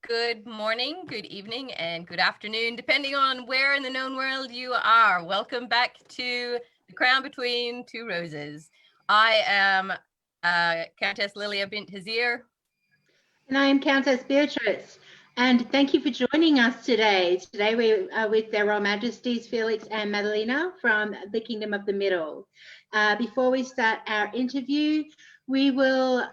good morning, good evening, and good afternoon, depending on where in the known world you are. Welcome back to The Crown Between Two Roses. I am Countess Lilya bint Hazir. And I am Countess Beatrix. And thank you for joining us today. Today we are with their Royal Majesties Felix and Madeleina from the Kingdom of the Middle. Before we start our interview, we will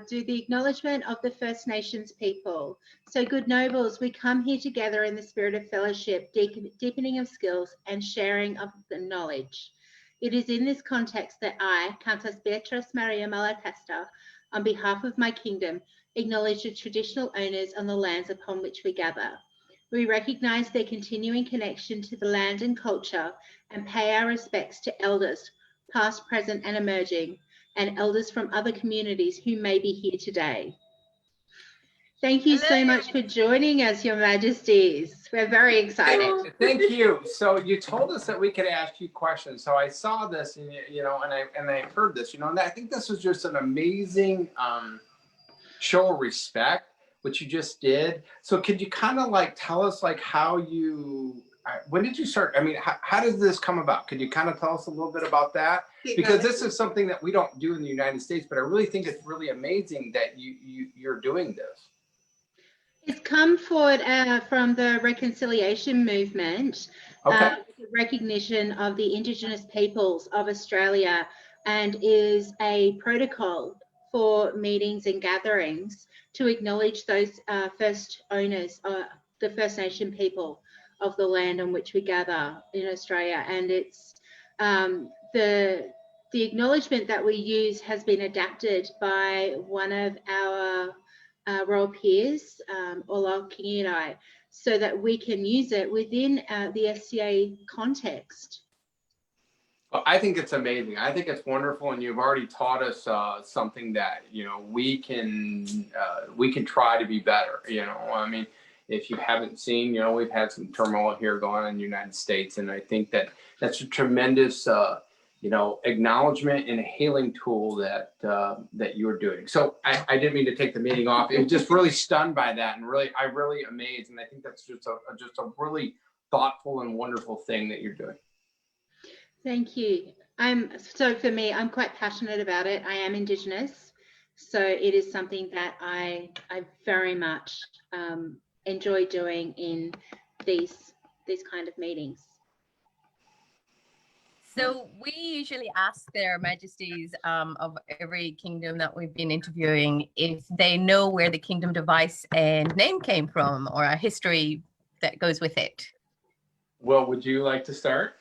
do the acknowledgement of the First Nations people. So good nobles, we come here together in the spirit of fellowship, deepening of skills and sharing of the knowledge. It is in this context that I, Countess Beatrice Maria Malatesta, on behalf of my kingdom, acknowledge the traditional owners on the lands upon which we gather. We recognise their continuing connection to the land and culture and pay our respects to elders, past, present and emerging, and elders from other communities who may be here today. Thank you so much for joining us, Your Majesties. We're very excited. Thank you. So you told us that we could ask you questions. So I saw this, and I heard this, and I think this was just an amazing show of respect, what you just did. So could you kind of tell us how you, when did you start? I mean, how did this come about? Could you kind of tell us a little bit about that? Because this is something that we don't do in the United States, but I really think it's really amazing that you're doing this. It's come forward from the reconciliation movement, okay. Recognition of the Indigenous peoples of Australia, and is a protocol for meetings and gatherings to acknowledge those first owners, the First Nation people of the land on which we gather in Australia. And it's the acknowledgement that we use has been adapted by one of our royal peers, Lochac, so that we can use it within the SCA context. Well, I think it's amazing. I think it's wonderful, and you've already taught us something that we can try to be better. I mean, if you haven't seen, we've had some turmoil here going on in the United States, and I think that that's a tremendous acknowledgement and a healing tool that you're doing. So I didn't mean to take the meeting off. It was just really stunned by that, and I'm really amazed. And I think that's just a really thoughtful and wonderful thing that you're doing. Thank you. So for me, I'm quite passionate about it. I am Indigenous, so it is something that I very much enjoy doing in these kind of meetings. So we usually ask their majesties of every kingdom that we've been interviewing if they know where the kingdom device and name came from, or a history that goes with it. Well, would you like to start?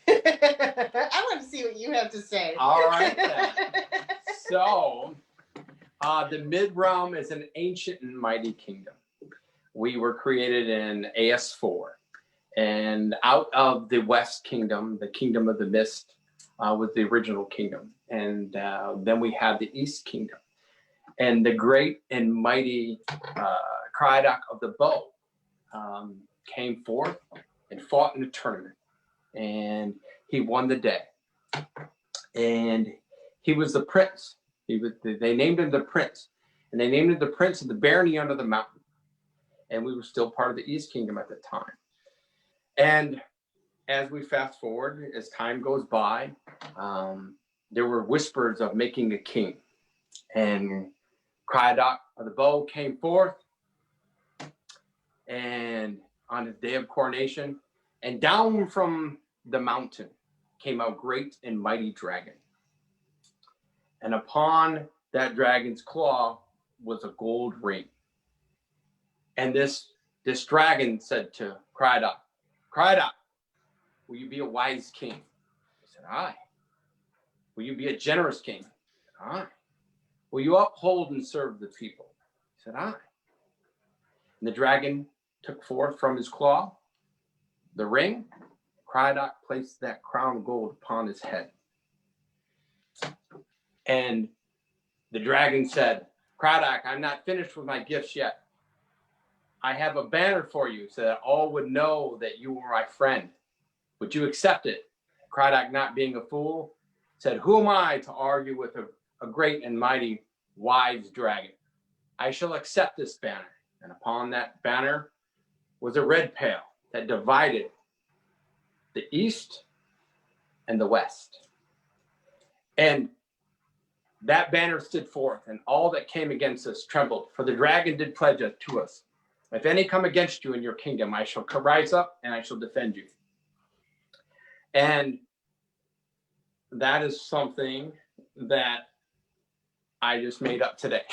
I want to see what you have to say. All right then. So the Mid-Realm is an ancient and mighty kingdom. We were created in AS4. And out of the West Kingdom, the Kingdom of the Mist was the original kingdom. And then we had the East Kingdom. And the great and mighty Proudest of the Bow came forth and fought in a tournament. And he won the day. And he was the prince. They named him the prince. And they named him the prince of the barony under the mountain. And we were still part of the East Kingdom at the time. And as we fast forward, as time goes by, there were whispers of making a king. And Proudest of the Bow came forth, and on his day of coronation, and down from the mountain came a great and mighty dragon. And upon that dragon's claw was a gold ring. And this dragon said to Proudest, will you be a wise king? He said, aye. Will you be a generous king? He said, aye. Will you uphold and serve the people? He said, aye. And the dragon took forth from his claw the ring. Proudest placed that crown of gold upon his head. And the dragon said, Proudest, I'm not finished with my gifts yet. I have a banner for you so that all would know that you were my friend. Would you accept it? Proudest, not being a fool, said, who am I to argue with a great and mighty wise dragon? I shall accept this banner. And upon that banner was a red pale that divided the east and the west. And that banner stood forth, and all that came against us trembled. For the dragon did pledge it to us. If any come against you in your kingdom, I shall rise up and I shall defend you. And that is something that I just made up today.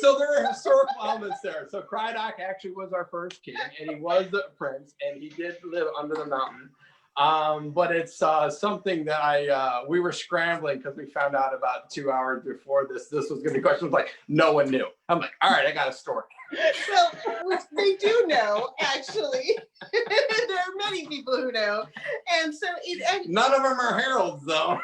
So there are historical elements there. So Crydock actually was our first king, and he was the prince, and he did live under the mountain. But it's something that we were scrambling because we found out about 2 hours before this was going to be questions. Like, no one knew. I'm like, all right, I got a story. Well, they do know, actually. There are many people who know. And so none of them are heralds, though.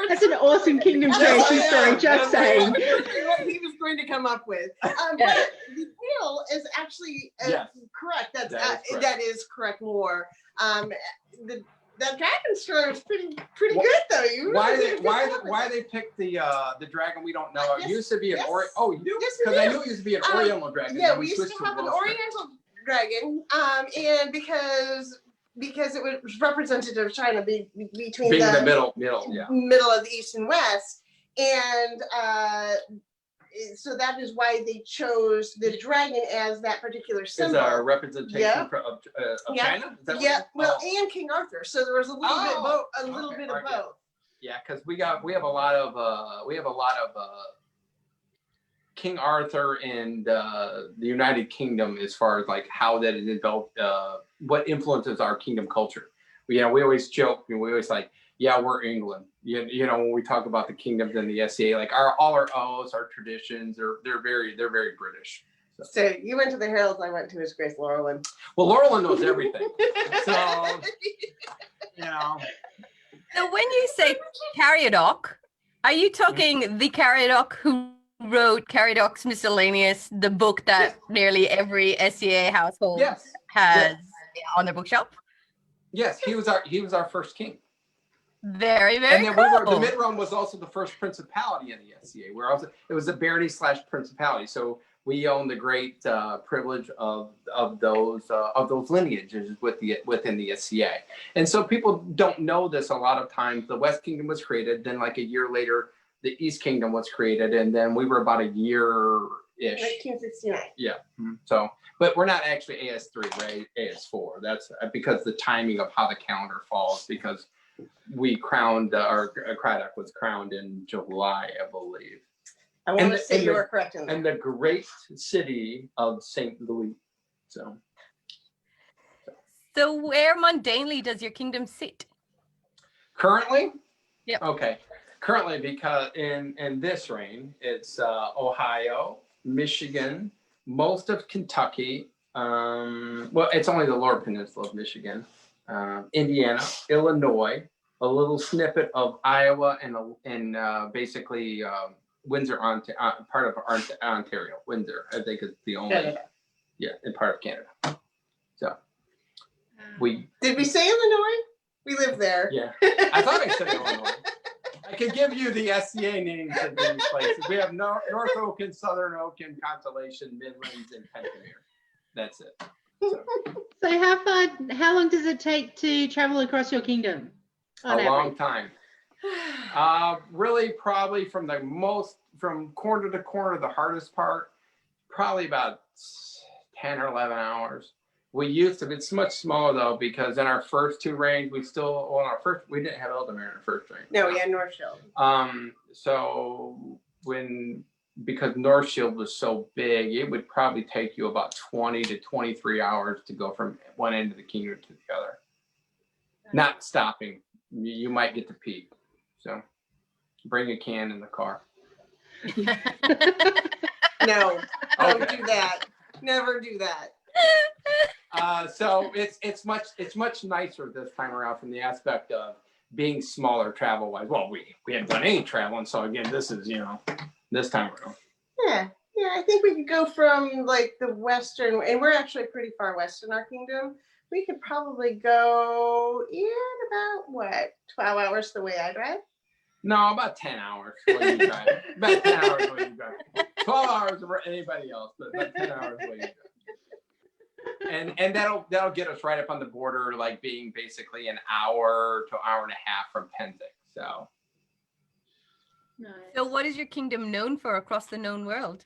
That's an awesome kingdom creation story, just saying. What he was going to come up with. But the tale is actually correct. That is correct lore. That dragon story was pretty good, though. Why they picked the dragon, we don't know. It used to be an Oriental. Oh, you do? Because I knew it used to be an Oriental dragon. Yeah, we used to have an Oriental dragon, and because it was representative of China between the middle of the East and West, and so that is why they chose the dragon as that particular symbol. Is a representation of China? Is that and King Arthur. So there was a little bit of both. Yeah, because we have a lot of King Arthur and the United Kingdom as far as like how that is developed, what influences our kingdom culture. We always joke and we always like, yeah, we're England. You know, when we talk about the kingdoms and the SCA, like all our oaths, our traditions, they're very British. So you went to the Heralds, I went to His Grace Laurelin. Well, Laurelin knows everything. So, you know. So when you say Caradoc, are you talking the Caradoc who wrote Caradoc's Miscellaneous, the book that nearly every SCA household has on their bookshelf? Yes, he was our first king. Very, very and then cool. The Mid-Rome was also the first principality in the SCA. It was a barony / principality. So we own the great privilege of those lineages within the SCA. And so people don't know this a lot of times. The West Kingdom was created, then like a year later, the East Kingdom was created, and then we were about a year-ish. 1969. Yeah. So, but we're not actually AS3, right? AS4. That's because the timing of how the calendar falls, because we crowned, Crydock was crowned in July, I believe. I want to say you are correct in that. And the great city of St. Louis. So where mundanely does your kingdom sit? Currently? Yep. Okay. Currently, because in this reign, it's Ohio, Michigan, most of Kentucky. Well, it's only the lower peninsula of Michigan, Indiana, Illinois, a little snippet of Iowa, and basically Windsor, part of Ontario. Windsor, I think, is the only, in part of Canada. So did we say Illinois? We live there. Yeah, I thought I said Illinois. I can give you the SCA names of these places. We have North Oaken, Southern Oaken, Constellation, Midlands, and Pentamere. That's it. So how long does it take to travel across your kingdom? Long time. Really, probably from corner to corner, the hardest part, probably about 10 or 11 hours. It's much smaller though, because in our first two reigns, we didn't have Eldamere in our first reign. No, we had North Shield. So because North Shield was so big, it would probably take you about 20 to 23 hours to go from one end of the kingdom to the other. Not stopping. You might get to pee. So bring a can in the car. No, don't do that. Never do that. So it's much nicer this time around from the aspect of being smaller travel wise. Well, we haven't done any traveling, so again, this is this time around. Yeah, Yeah, I think we could go from like the western, and we're actually pretty far west in our kingdom. We could probably go in about what, 12 hours the way I drive? No, about 10 hours the way you drive. About 10 hours the way you drive. 12 hours for anybody else, but about 10 hours the way you drive. And that'll get us right up on the border, like being basically an hour to hour and a half from Penzing. So. Nice. So what is your kingdom known for across the known world?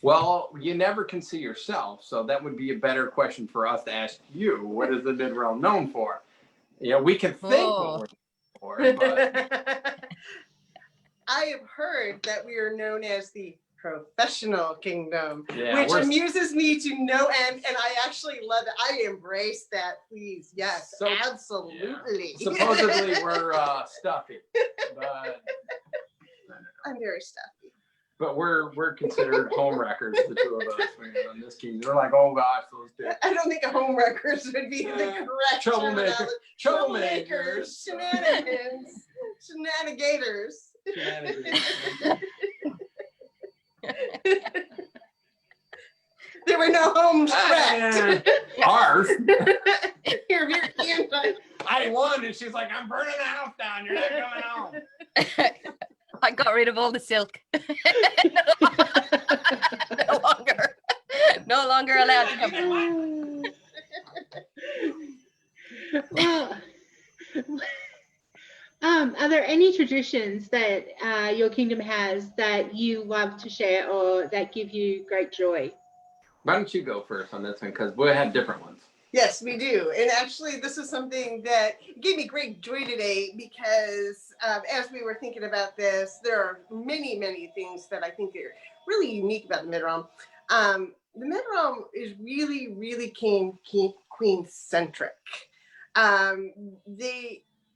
Well, you never can see yourself, so that would be a better question for us to ask you. What is the mid-realm known for? You know, we can think what we're known for, but... I have heard that we are known as the professional kingdom, Yeah, which amuses me to no end, and I actually love it. I embrace that, please. Yes, So- absolutely. Yeah. Supposedly we're stuffy, but I'm very stuffy. but we're considered home wreckers, the two of us, man, on this kingdom. They're like, oh gosh, those two. I don't think a home wreckers would be the correct Troublemaker. terminology. Troublemakers. Shenanigans, shenanigators. There were no homes wrecked. Ours. You're anti. I won, and she's like, I'm burning the house down. You're not coming home. I got rid of all the silk. No longer allowed to come. Well, are there any traditions that your kingdom has that you love to share or that give you great joy? Why don't you go first on this one? Because we have different ones. Yes, we do. And actually, this is something that gave me great joy today because as we were thinking about this, there are many, many things that I think are really unique about the Mid-Realm. The Mid-Realm is really, really queen-centric.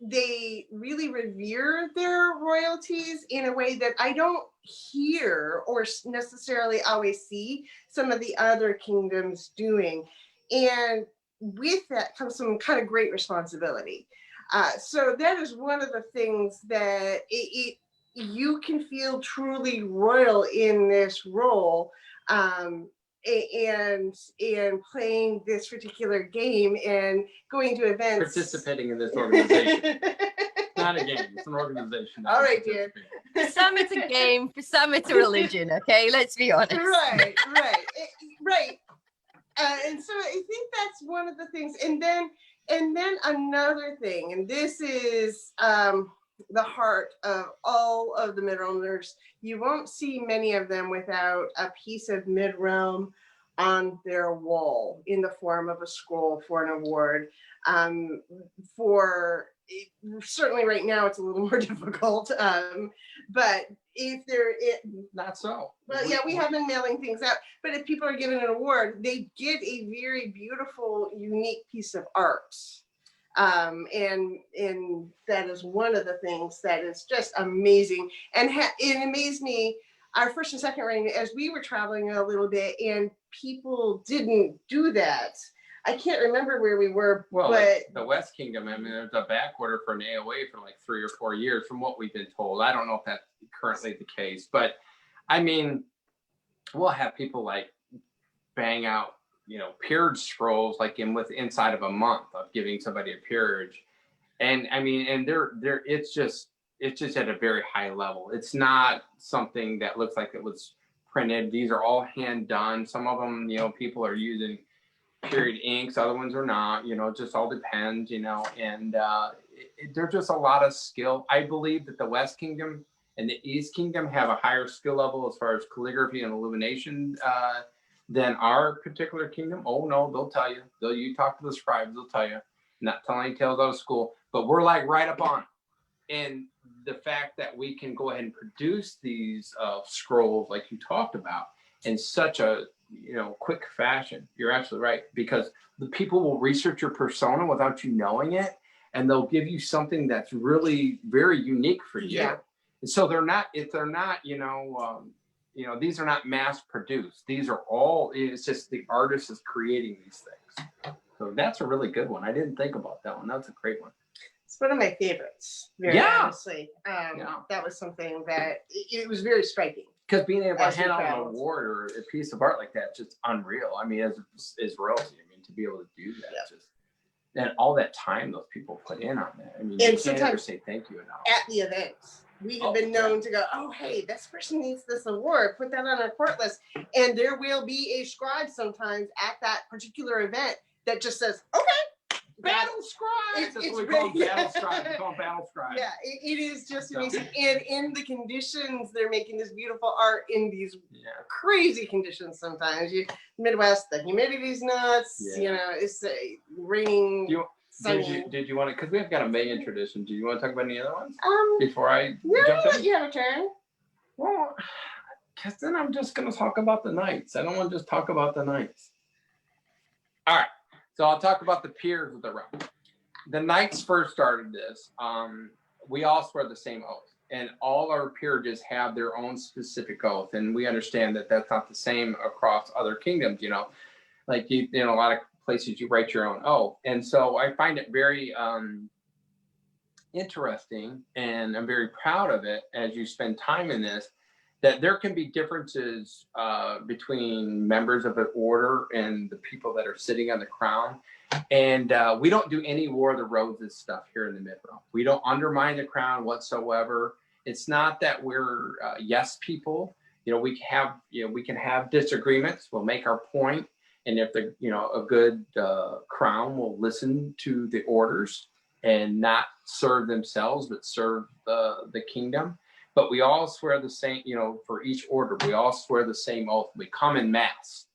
They really revere their royalties in a way that I don't hear or necessarily always see some of the other kingdoms doing. And with that comes some kind of great responsibility. So that is one of the things that you can feel truly royal in this role. And playing this particular game and going to events. Participating in this organization. Not a game, it's an organization. All right, dear. For some it's a game, for some it's a religion, okay? Let's be honest. Right. And so I think that's one of the things. And then another thing, and this is the heart of all of the Mid-Realmers. You won't see many of them without a piece of Mid-Realm on their wall in the form of a scroll for an award. Certainly right now it's a little more difficult, but if they're not so. Well, yeah, we have been mailing things out, but if people are given an award, they get a very beautiful, unique piece of art. And that is one of the things that is just amazing. And it amazed me, our first and second ring, as we were traveling a little bit and people didn't do that. I can't remember where we were, well, but the West Kingdom, I mean, there's a back order for an AOA for like 3 or 4 years from what we've been told. I don't know if that's currently the case, but I mean, we'll have people like bang out, peerage scrolls like inside of a month of giving somebody a peerage. And I mean, and it's just at a very high level. It's not something that looks like it was printed. These are all hand done. Some of them, people are using period inks, other ones are not, it just all depends, and there's just a lot of skill. I believe that the West Kingdom and the East Kingdom have a higher skill level as far as calligraphy and illumination than our particular kingdom. Oh no, they'll tell you. You talk to the scribes, they'll tell you. Not telling any tales out of school, but we're like right up on it. And the fact that we can go ahead and produce these scrolls like you talked about in such a quick fashion, you're absolutely right, because the people will research your persona without you knowing it, and they'll give you something that's really very unique for you. Yeah. And so these are not mass produced. These are all, it's just the artist is creating these things. So that's a really good one. I didn't think about that one. That's a great one. It's one of my favorites, very honestly. That was something that it was very striking because being able to As we hand out an traveled. award or a piece of art like that, just unreal. I mean, as royalty, I mean, to be able to do that, just and all that time those people put in on that. I mean, you And can't ever sometimes say thank you enough. at the events, we have been known to go, oh, hey, this person needs this award, put that on our court list. And there will be a scribe sometimes at that particular event that just says, okay, Battle scribes. That's what we call them, battle scribes. We call them battle scribes. Yeah, it is just amazing. And in the conditions, they're making this beautiful art in these crazy conditions sometimes. Midwest, the humidity's nuts, you know, it's raining. Did you want to, because we've got a million traditions. Do you want to talk about any other ones? Before I no, jump in? you have a turn. Well, because then I'm just going to talk about the knights. I don't want to just talk about the knights. All right. So I'll talk about the peers of the realm. The knights first started this. We all swear the same oath. And all our peerages have their own specific oath. And we understand that that's not the same across other kingdoms, you know. Like, you know, a lot of places you write your own oath. And so I find it very interesting, and I'm very proud of it as you spend time in this, that there can be differences between members of an order and the people that are sitting on the crown. And we don't do any War of the Roses stuff here in the Mid-Realm. We don't undermine the crown whatsoever. It's not that we're yes people. You know, we can have disagreements. We'll make our point. And if the, you know, a good crown will listen to the orders and not serve themselves, but serve the kingdom. But we all swear the same, you know, for each order, we all swear the same oath. We come in mass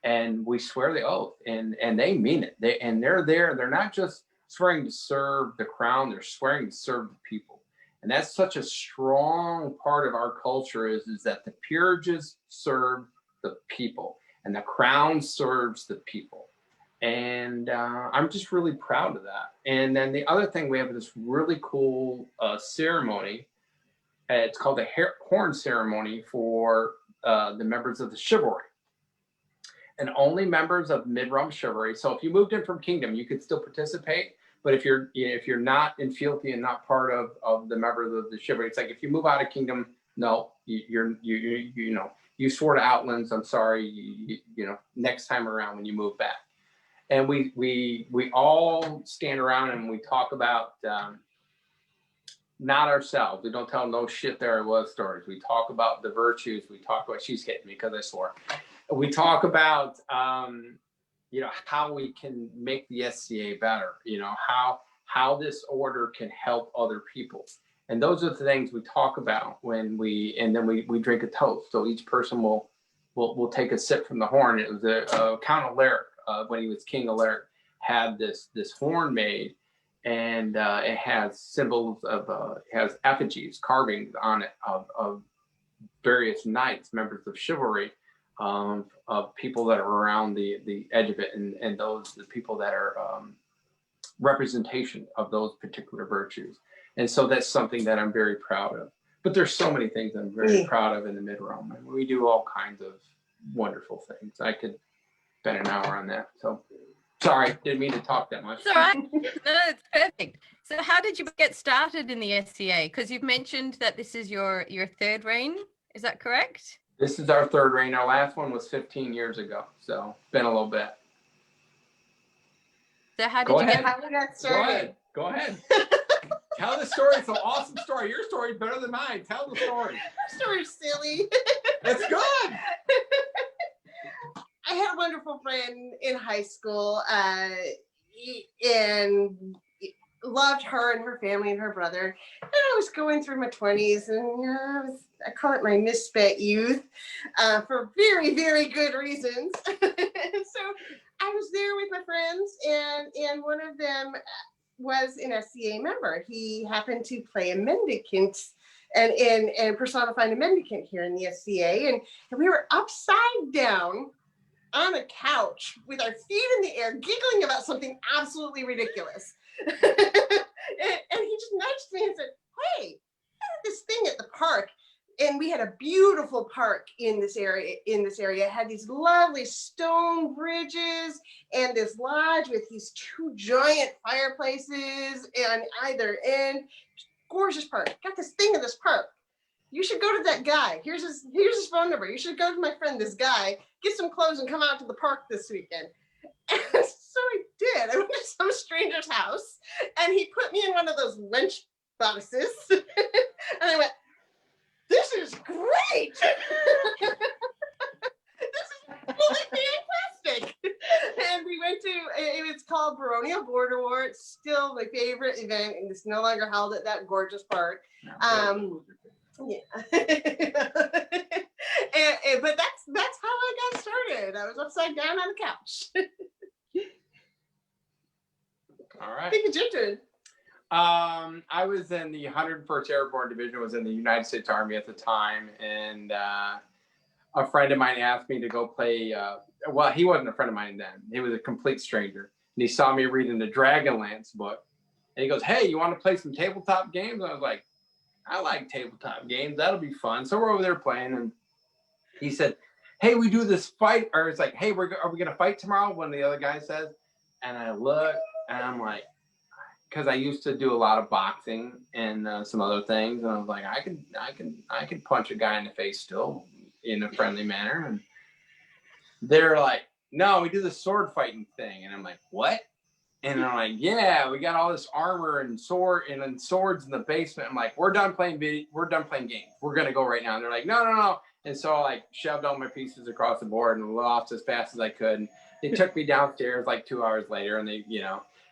and we swear the oath, and they mean it. They're there. They're not just swearing to serve the crown, they're swearing to serve the people. And that's such a strong part of our culture is that the peerages serve the people and the crown serves the people. And I'm just really proud of that. And then the other thing, we have this really cool ceremony. It's called the horn ceremony for the members of the chivalry. And only members of mid-realm chivalry. So if you moved in from kingdom, you could still participate. But if you're not in fealty and not part of the members of the chivalry, it's like if you move out of kingdom, no, you know, you swore to outlands. I'm sorry, you know, next time around when you move back. And we all stand around and we talk about not ourselves. We don't tell no shit there was stories. We talk about the virtues. We talk about, she's hitting me because I swore. We talk about you know, how we can make the SCA better. You know, how this order can help other people. And those are the things we talk about when we drink a toast. So each person will take a sip from the horn. It was a Count Alaric, when he was King Alaric, had this horn made, and it has symbols of has effigies, carvings on it of various knights, members of chivalry, of people that are around the edge of it, and the people that are representation of those particular virtues. And so that's something that I'm very proud of. But there's so many things I'm very proud of in the mid-realm. I mean, we do all kinds of wonderful things. I could spend an hour on that. So sorry, didn't mean to talk that much. It's all right. No, it's perfect. So how did you get started in the SCA? Because you've mentioned that this is your third reign. Is that correct? This is our third reign. Our last one was 15 years ago. So it's been a little bit. So how did you get How we got started? Go ahead. Tell the story. It's an awesome story. Your story is better than mine. Tell the story. Your story's silly. That's good. I had a wonderful friend in high school, and loved her and her family and her brother. And I was going through my 20s, and I call it my misspent youth, for very, very good reasons. So I was there with my friends, and one of them was an SCA member. He happened to play a mendicant and personified a mendicant here in the SCA, and we were upside down on a couch with our feet in the air, giggling about something absolutely ridiculous. and he just nudged me and said, "Hey, I had this thing at the park." And we had a beautiful park in this area. It had these lovely stone bridges and this lodge with these two giant fireplaces on either end. Gorgeous park. Got this thing in this park. you should go to that guy. Here's his phone number. You should go to my friend, this guy, get some clothes and come out to the park this weekend. And so I did. I went to some stranger's house and he put me in one of those lunch boxes. And I went, this is great. This is really fantastic. And we went to, it's called Baronial Border War. It's still my favorite event, and it's no longer held at that gorgeous park. Yeah. But that's how I got started. I was upside down on the couch. All right. I think it's your turn. I was in the 101st Airborne Division, was in the United States Army at the time, and a friend of mine asked me to go play, well, he wasn't a friend of mine then. He was a complete stranger. And he saw me reading the Dragonlance book. And he goes, hey, you want to play some tabletop games? And I was like, I like tabletop games. That'll be fun. So we're over there playing. And he said, hey, we do this fight. Or it's like, hey, are we going to fight tomorrow? One of the other guys says. And I look, and I'm like, because I used to do a lot of boxing and some other things. And I was like, I can punch a guy in the face still in a friendly manner. And they're like, no, we do the sword fighting thing. And I'm like, what? And I'm like, yeah, we got all this armor and swords in the basement. I'm like, we're done playing games. We're going to go right now. And they're like, no. And so I like shoved all my pieces across the board and lost as fast as I could. And they took me downstairs like 2 hours later. And they,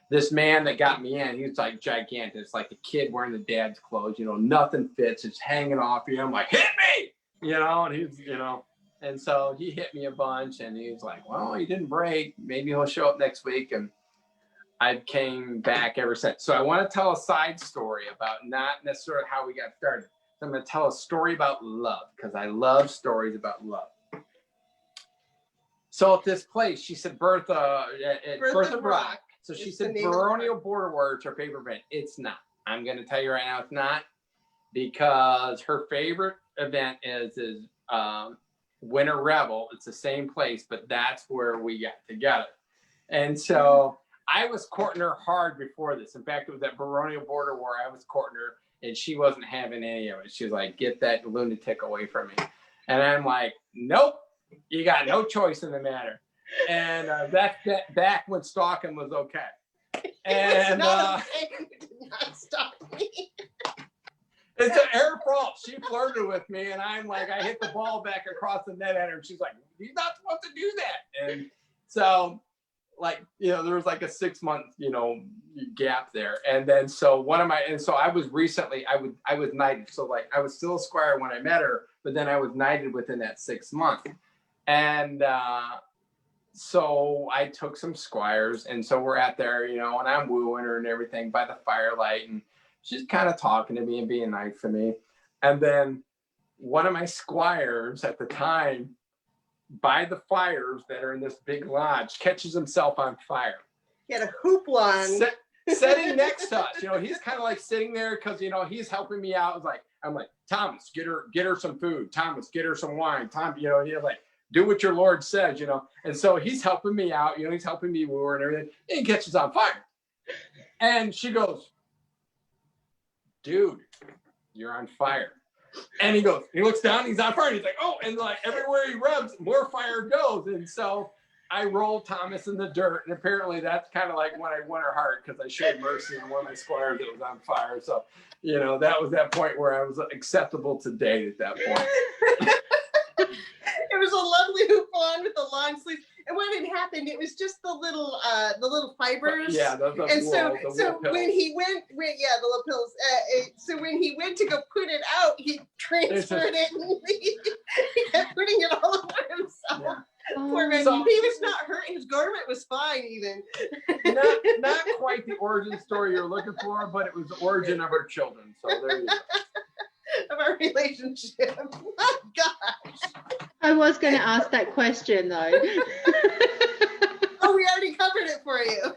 this man that got me in, he was like gigantic. It's like a kid wearing the dad's clothes, nothing fits. It's hanging off you. I'm like, hit me, and he's, and so he hit me a bunch and he was like, well, he didn't break. Maybe he'll show up next week. And I came back ever since. So I want to tell a side story about not necessarily how we got started. So I'm going to tell a story about love because I love stories about love. So at this place, she said, Bertha Brock. So she said, Baronial Border War is her favorite event. It's not. I'm going to tell you right now, it's not, because her favorite event is Winter Revel. It's the same place, but that's where we got together. And so I was courting her hard before this. In fact, it was at Baronial Border War. I was courting her, and she wasn't having any of it. She was like, get that lunatic away from me. And I'm like, nope, you got no choice in the matter. And that's back when stalking was okay. And not stop me. It's an air fault. She flirted with me, and I'm like, I hit the ball back across the net at her, and she's like, you're not supposed to do that. And so, like, there was like a 6-month, gap there. And then so I was recently, I was knighted. So like I was still a squire when I met her, but then I was knighted within that 6 months. And so I took some squires, and so we're out there, and I'm wooing her and everything by the firelight, and she's kind of talking to me and being nice to me. And then one of my squires at the time, by the fires that are in this big lodge, catches himself on fire. He had a hoopla sitting next to us. He's kind of like sitting there because, he's helping me out. I'm like, Thomas, get her some food. Thomas, get her some wine. Tom, like, do what your Lord says, And so he's helping me out, he's helping me woo her and everything. And he catches on fire. And she goes, dude, you're on fire. And he looks down, he's on fire. And he's like, oh, and like everywhere he rubs, more fire goes. And so I rolled Thomas in the dirt. And apparently that's kind of like when I won her heart, because I showed mercy on one of my squires that was on fire. So, that was that point where I was acceptable to date at that point. It was a lovely hoopla with the long sleeves. And when it happened, it was just the little fibers. Yeah, the when he went, the little pills. So when he went to go put it out, he transferred it, and he kept putting it all over himself. Yeah. Poor man. So, he was not hurt. His garment was fine, even. Not quite the origin story you're looking for, but it was the origin of our children. So there you go. Of our relationship. Oh gosh. I was going to ask that question though. Oh, we already covered it for you.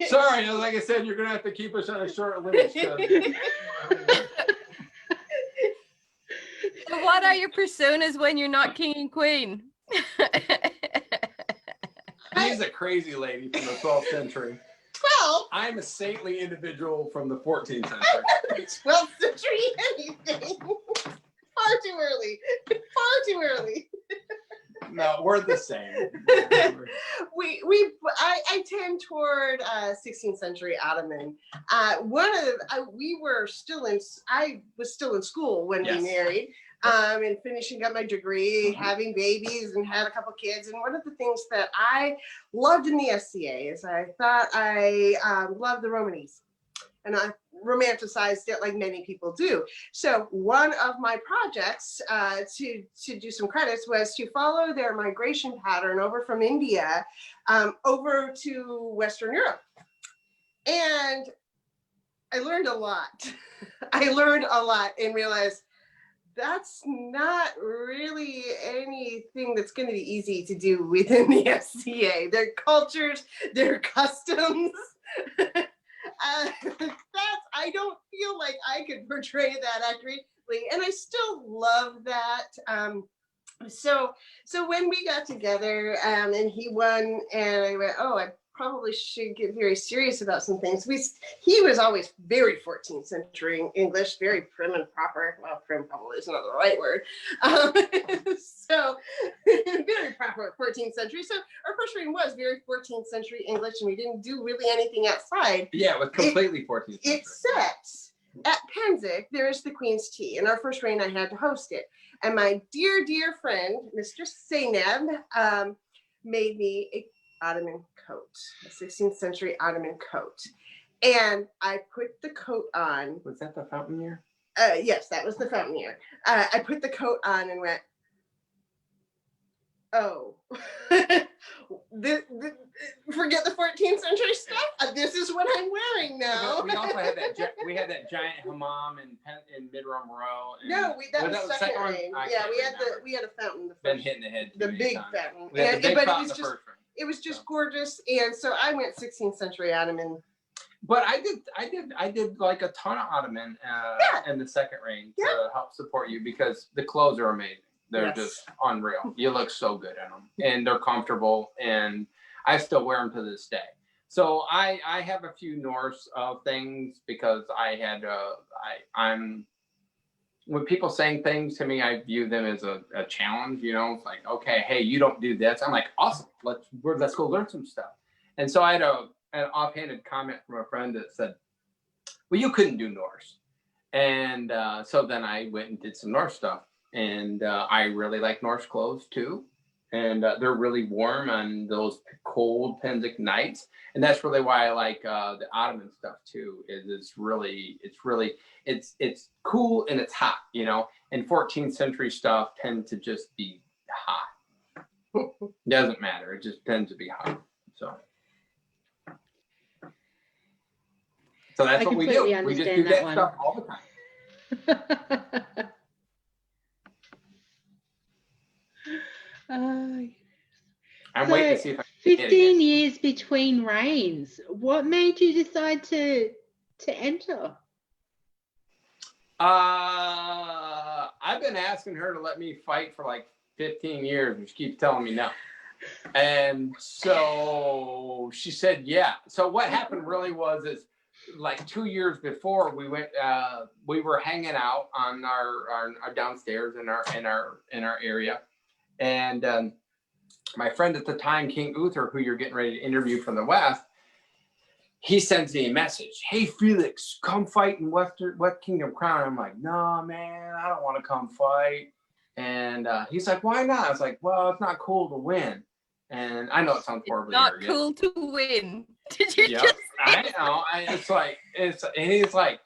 Sorry, like I said, you're going to have to keep us on a short limit. So what are your personas when you're not king and queen? She's a crazy lady from the 12th century. Well, myself. I'm a saintly individual from the 14th century. 12th century anything. Far too early. Far too early. No, we're the same. I tend toward 16th century Ottoman. We were still in. I was still in school when we married. And finishing up my degree, having babies, and had a couple kids. And one of the things that I loved in the SCA is I thought I loved the Romanese, and I romanticized it like many people do. So one of my projects to do some credits was to follow their migration pattern over from India over to Western Europe. And I learned a lot. I learned a lot and realized that's not really anything that's going to be easy to do within the SCA. Their cultures, their customs. I don't feel like I could portray that accurately, and I still love that. So when we got together, and he won, and I went, oh, I probably should get very serious about some things. He was always very 14th century English, very prim and proper. Well, prim probably is not the right word. So very proper 14th century. So our first reading was very 14th century English, and we didn't do really anything outside. Yeah, it was completely 14th century. Except at Penzic, there is the Queen's Tea, and our first reading I had to host it. And my dear, dear friend, Mr. Zainab, made me a Ottoman coat, a 16th century Ottoman coat. And I put the coat on. Was that the fountain year? Yes, that was the fountain year. I put the coat on and went, oh, forget the 14th century stuff. This is what I'm wearing now. We also had that giant hammam in Mid-Rome Row. No, that was second reign. Yeah, we had a fountain. Been hitting the head. The big fountain. We had the big fountain the first one. It was just gorgeous, and so I went 16th century Ottoman. But I did like a ton of Ottoman in the second reign to help support you because the clothes are amazing. They're just unreal. You look so good in them, and they're comfortable, and I still wear them to this day. So I have a few Norse things because I'm when people saying things to me, I view them as a challenge. You know, it's like, okay, hey, you don't do this. I'm like, awesome. Let's go learn some stuff. And so I had an offhanded comment from a friend that said, well, you couldn't do Norse. And so then I went and did some Norse stuff. And I really like Norse clothes too. And they're really warm on those cold Penzic nights. And that's really why I like the Ottoman stuff too. It's cool and it's hot, you know. And 14th century stuff tend to just be hot. Doesn't matter. It just tends to be hot. So that's what we do. We just do that stuff all the time. I'm waiting to see if I can 15 years between reigns. What made you decide to enter? I've been asking her to let me fight for like 15 years, and she keeps telling me no. And so she said, yeah. So what happened really is like 2 years before we went, we were hanging out on our downstairs in our area. And my friend at the time, King Uther, who you're getting ready to interview from the West, he sends me a message. Hey, Felix, come fight in West Kingdom Crown. I'm like, no, man, I don't want to come fight. And he's like, why not? I was like, well, it's not cool to win. And I know it sounds horribly arrogant. Not cool to win. Did you just? I know. And he's like,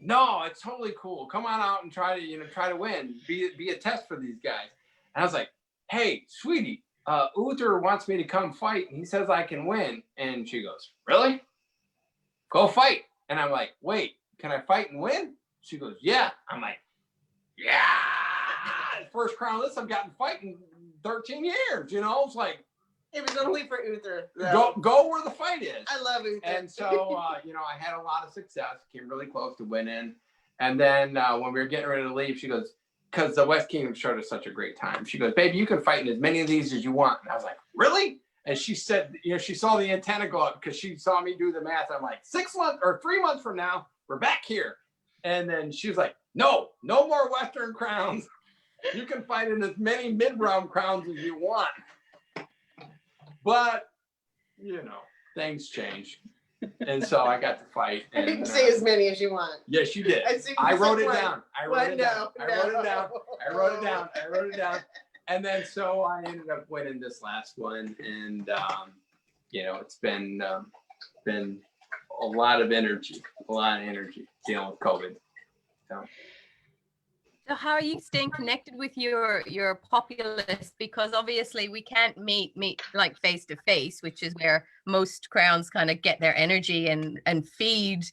no, it's totally cool. Come on out and try to win. Be a test for these guys. And I was like, hey, sweetie, Uther wants me to come fight, and he says I can win. And she goes, really? Go fight. And I'm like, wait, can I fight and win? She goes, yeah. I'm like, yeah. First crown list I've gotten fighting 13 years, you know? It's like, it was only for Uther. Go where the fight is. I love Uther. And so, I had a lot of success, came really close to winning. And then when we were getting ready to leave, she goes, because the West Kingdom showed us such a great time. She goes, baby, you can fight in as many of these as you want. And I was like, really? And she said, you know, she saw the antenna go up because she saw me do the math. I'm like, 6 months or 3 months from now, we're back here. And then she was like, no more Western crowns. You can find in as many mid-round crowns as you want. But, you know, things change. And so I got to fight. I didn't say as many as you want. Yes, you did. I wrote it down. I wrote it down. And then so I ended up winning this last one. And, you know, it's been a lot of energy dealing with COVID. So how are you staying connected with your populace? Because obviously we can't meet like face to face, which is where most crowns kind of get their energy and feed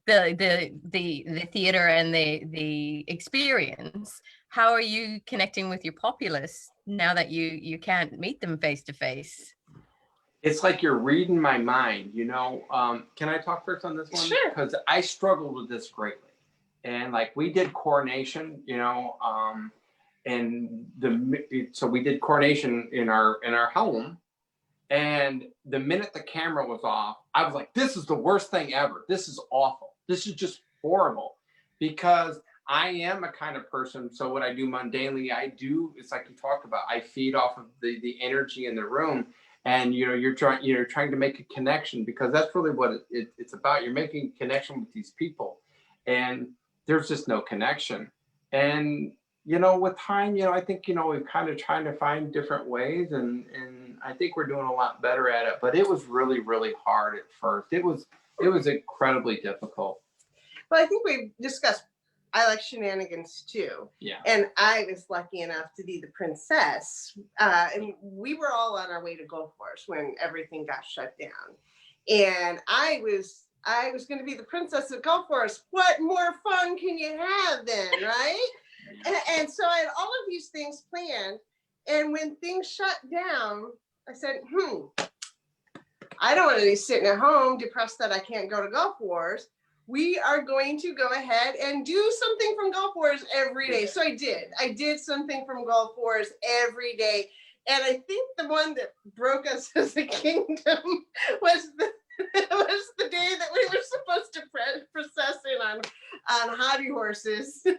the theater and the experience. How are you connecting with your populace now that you can't meet them face to face? It's like you're reading my mind, you know. Can I talk first on this one? Sure. Because I struggled with this greatly. And like we did coronation, you know, so we did coronation in our home. And the minute the camera was off, I was like, this is the worst thing ever. This is awful. This is just horrible. Because I am a kind of person, so what I do mundanely, it's like you talked about, I feed off of the energy in the room. And you know, you're trying to make a connection, because that's really what it's about. You're making a connection with these people. And there's just no connection. And, you know, with time, you know, I think, you know, we've kind of trying to find different ways, and I think we're doing a lot better at it, but it was really, really hard at first. It was incredibly difficult. Well, I think we've discussed, I like shenanigans too. Yeah. And I was lucky enough to be the princess. And we were all on our way to Gulf Wars when everything got shut down. And I was going to be the princess of Gulf Wars. What more fun can you have then, right? And so I had all of these things planned. And when things shut down, I said, I don't want to be sitting at home depressed that I can't go to Gulf Wars. We are going to go ahead and do something from Gulf Wars every day. So I did. I did something from Gulf Wars every day. And I think the one that broke us as a kingdom was the day that we were supposed to process in on hobby horses or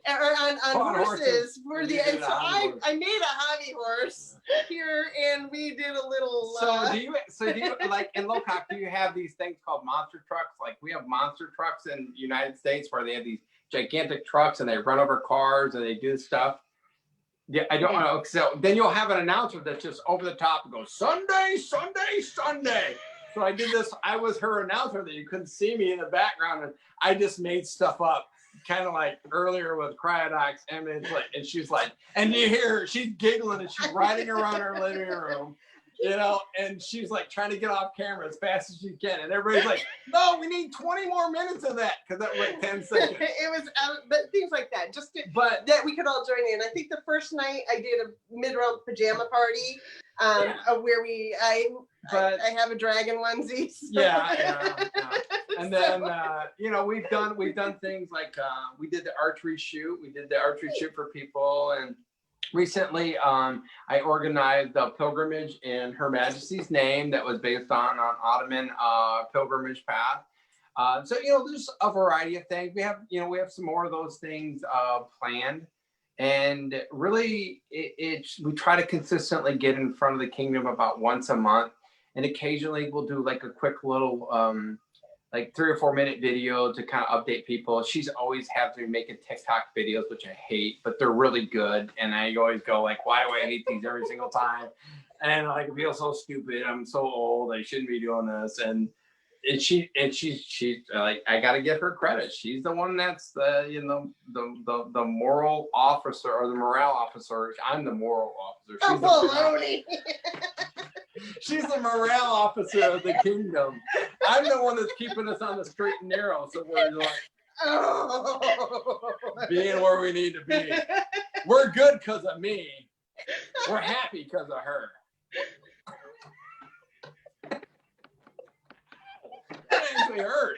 on horses for the. And so I made a hobby horse here, and we did a little. So do you like in Lochac? Do you have these things called monster trucks? Like we have monster trucks in the United States where they have these gigantic trucks and they run over cars and they do stuff. Yeah, I don't know. So then you'll have an announcer that's just over the top and goes Sunday, Sunday, Sunday. So I did this. I was her announcer that you couldn't see me in the background, and I just made stuff up, kind of like earlier with Cryodox. And she's like, and you hear her, she's giggling and she's riding around her living room, you know, and she's like trying to get off camera as fast as she can. And everybody's like, no, we need 20 more minutes of that, because that was like 10 seconds. It was, but things like that, that we could all join in. I think the first night I did a mid-round pajama party where I have a dragon onesie. So. Yeah. And then you know, we've done things like we did the archery shoot. We did the archery shoot for people, and recently I organized a pilgrimage in Her Majesty's name that was based on Ottoman pilgrimage path. So you know, there's a variety of things. We have some more of those things planned. And really, we try to consistently get in front of the kingdom about once a month. And occasionally we'll do like a quick little, like 3 or 4 minute video to kind of update people. She's always having to be making TikTok videos, which I hate, but they're really good. And I always go like, why do I hate these every single time? And like, I feel so stupid. I'm so old. I shouldn't be doing this. And she's like, I gotta give her credit. She's the one that's the moral officer, or the morale officer. I'm the moral officer. She's baloney. She's the morale officer of the kingdom. I'm the one that's keeping us on the straight and narrow, so we're like being where we need to be. We're good because of me. We're happy because of her. That actually hurt.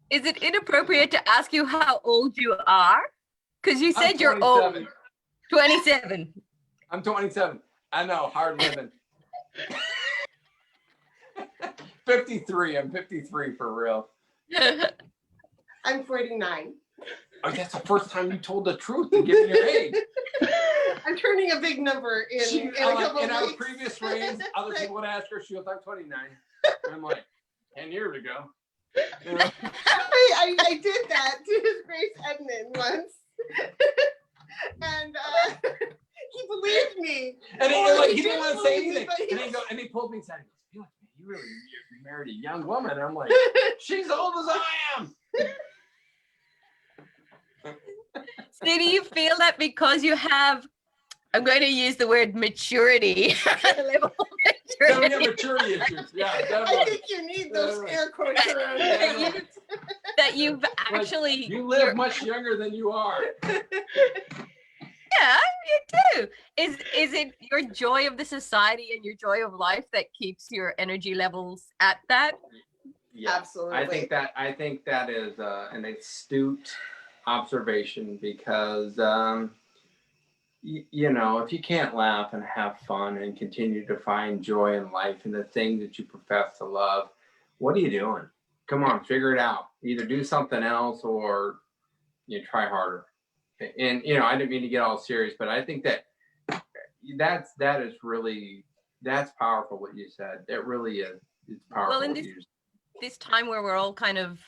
Is it inappropriate to ask you how old you are? Because you said you're old. 27. I'm 27. I know, hard living. 53. I'm 53 for real. I'm 49. Oh, that's the first time you told the truth to give me your age. I'm turning a big number in a couple of in our weeks. previous reigns, other people would ask her, she goes, I'm 29. And I'm like, 10 years ago. You know? I did that to His Grace Edmund once. And he believed me. And he didn't want to say anything. Me, And he pulled me aside and goes, Felix, man, you married a young woman. And I'm like, she's old as I am. So do you feel that because you have, I'm going to use the word maturity, level of Don't maturity, get maturity issues. Yeah, I definitely. think you need those air quotes around there. that you've actually... You live much younger than you are. Yeah, you do. Is it your joy of the society and your joy of life that keeps your energy levels at that? Yeah, absolutely. I think that is an astute observation because you know, if you can't laugh and have fun and continue to find joy in life and the things that you profess to love, what are you doing? Come on, figure it out. Either do something else or you try harder. And you know, I didn't mean to get all serious, but I think that is really powerful what you said. It really is. It's powerful. Well, in this time where we're all kind of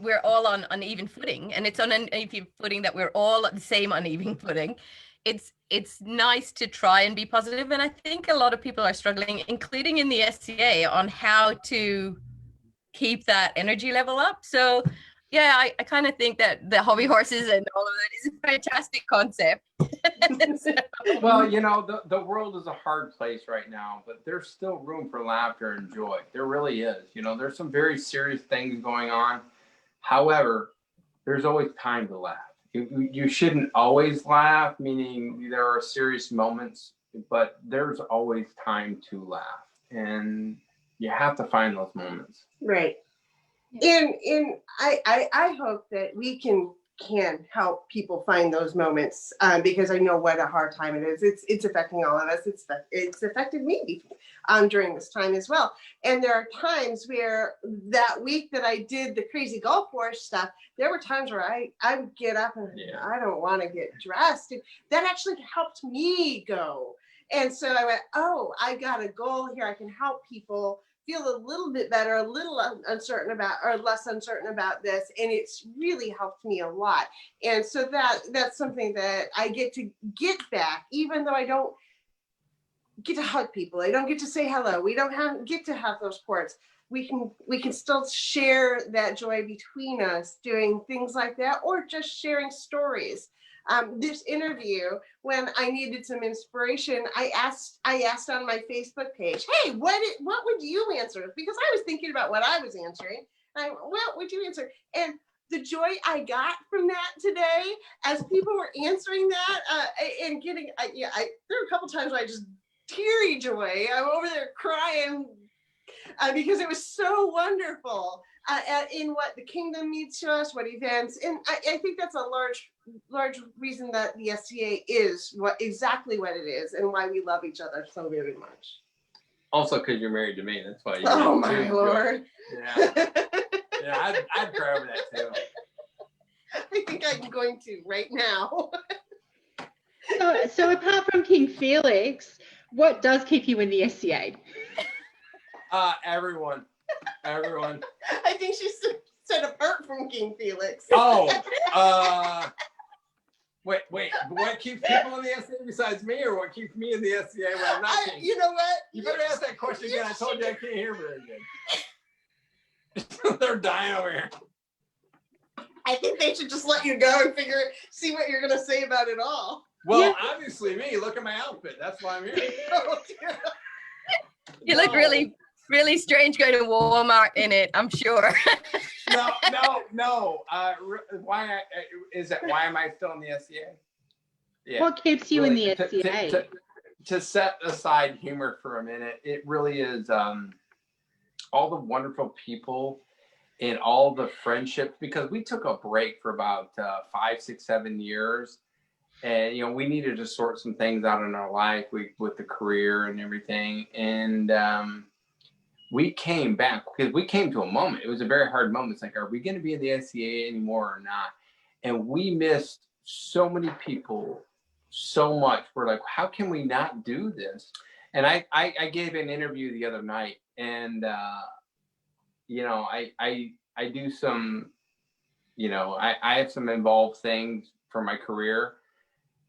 we're all on uneven footing, and it's on an uneven footing that we're all at the same uneven footing. It's nice to try and be positive, and I think a lot of people are struggling, including in the SCA, on how to keep that energy level up. So yeah, I kind of think that the hobby horses and all of that is a fantastic concept. Well, you know, the world is a hard place right now, but there's still room for laughter and joy. There really is. You know, there's some very serious things going on. However, there's always time to laugh. You shouldn't always laugh, meaning there are serious moments, but there's always time to laugh. And you have to find those moments. Right. I hope that we can help people find those moments because I know what a hard time it is. It's affecting all of us. It's affected me during this time as well. And there are times where that week that I did the crazy golf course stuff, there were times where I would get up and I don't want to get dressed. And that actually helped me go. And so I went, oh, I got a goal here. I can help people feel a little bit better, a little uncertain about, or less uncertain about this. And it's really helped me a lot. And so that's something that I get to get back, even though I don't get to hug people. I don't get to say hello. We don't get to have those ports. We can still share that joy between us doing things like that, or just sharing stories. This interview, when I needed some inspiration, I asked on my Facebook page, hey, what would you answer? Because I was thinking about what I was answering. What would you answer? And the joy I got from that today, as people were answering that and getting, there were a couple times where I just teary joy. I'm over there crying because it was so wonderful in what the kingdom means to us, what events, and I think that's a large reason that the SCA is exactly what it is, and why we love each other so very much. Also, because you're married to me, that's why. Oh my Lord! Yeah, yeah, I'd cry over that too. I think I'm going to right now. So apart from King Felix, what does keep you in the SCA? Everyone. I think she's set apart from King Felix. Oh, wait. What keeps people in the SCA besides me, or what keeps me in the SCA when I'm not king? You know what? You better ask that question again. I told you I can't hear very good. They're dying over here. I think they should just let you go and see what you're going to say about it all. Well, obviously me. Look at my outfit. That's why I'm here. Oh, dear. You look really, really strange going to Walmart in it, I'm sure. No. Why am I still in the SCA? Yeah. What keeps you in the SCA? To set aside humor for a minute, it really is all the wonderful people and all the friendships, because we took a break for about 5, 6, 7 years. And, you know, we needed to sort some things out in our life with the career and everything. And we came back because we came to a moment. It was a very hard moment. It's like, are we going to be in the SCA anymore or not? And we missed so many people so much. We're like, how can we not do this? And I gave an interview the other night, and, you know, I do some, you know, I have some involved things for my career.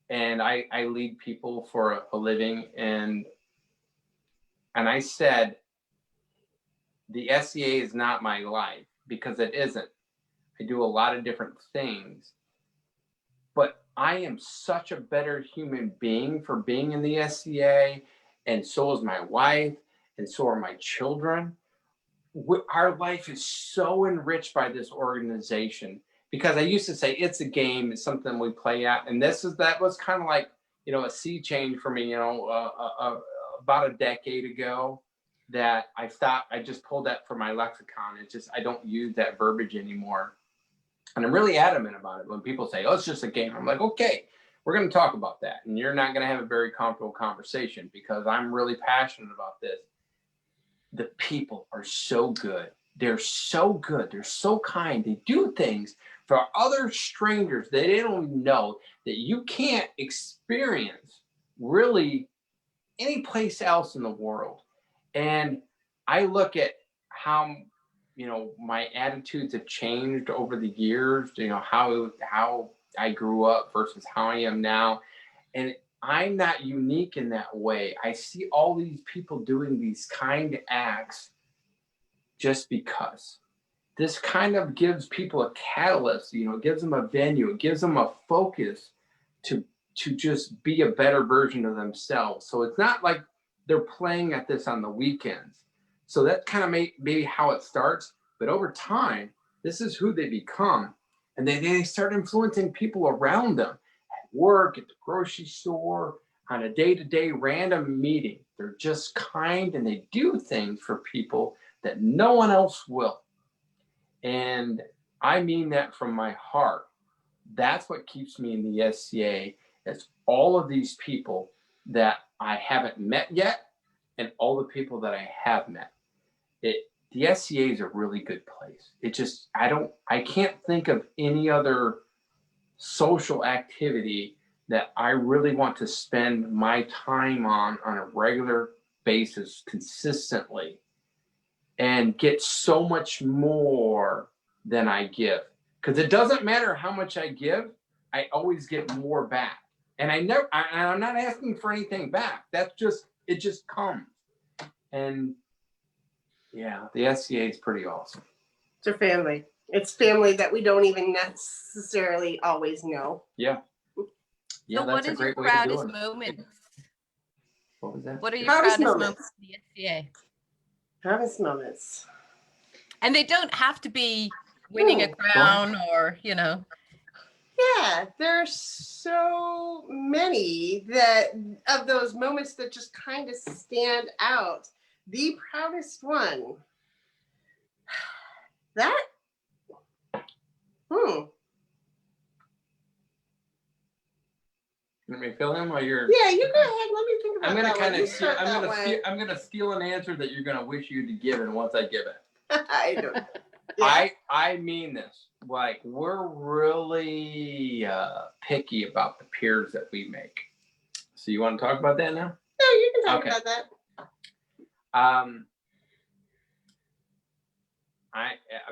And I lead people for a living, and I said, the SCA is not my life, because it isn't. I do a lot of different things, but I am such a better human being for being in the SCA, and so is my wife, and so are my children. Our life is so enriched by this organization. Because I used to say it's a game, it's something we play at, and that was kind of like, you know, a sea change for me, you know, about a decade ago, that I thought I just pulled that from my lexicon. It's just I don't use that verbiage anymore, and I'm really adamant about it. When people say, "Oh, it's just a game," I'm like, "Okay, we're going to talk about that," and you're not going to have a very comfortable conversation because I'm really passionate about this. The people are so good. They're so good. They're so kind. They do things for other strangers that they don't even know, that you can't experience really any place else in the world. And I look at how, you know, my attitudes have changed over the years, you know, how I grew up versus how I am now. And I'm not unique in that way. I see all these people doing these kind acts just because. This kind of gives people a catalyst, you know, it gives them a venue, it gives them a focus to just be a better version of themselves. So it's not like they're playing at this on the weekends. So that's kind of maybe how it starts. But over time, this is who they become. And they start influencing people around them at work, at the grocery store, on a day-to-day random meeting. They're just kind, and they do things for people that no one else will. And I mean that from my heart. That's what keeps me in the SCA. It's all of these people that I haven't met yet, and all the people that I have met. The SCA is a really good place. It just, I can't think of any other social activity that I really want to spend my time on a regular basis consistently, and get so much more than I give. Because it doesn't matter how much I give, I always get more back. And I'm not asking for anything back. It just comes. And yeah, the SCA is pretty awesome. It's a family. It's family that we don't even necessarily always know. Yeah. Yeah, so that's what a is great your way to do proudest it. moment? What was that? What are your Proudest proudest moments? moments in the SCA? Proudest moments. And they don't have to be winning a crown or, you know. Yeah, there's so many of those moments that just kind of stand out. The proudest one. That. Let me fill in while you're. Yeah, you go ahead. Let me think about I'm gonna that kind one. of. I'm gonna steal an answer that you're gonna wish you'd given once I give it. I don't. Yeah. I mean this. Like, we're really picky about the peers that we make. So you want to talk about that now? No, you can talk about that.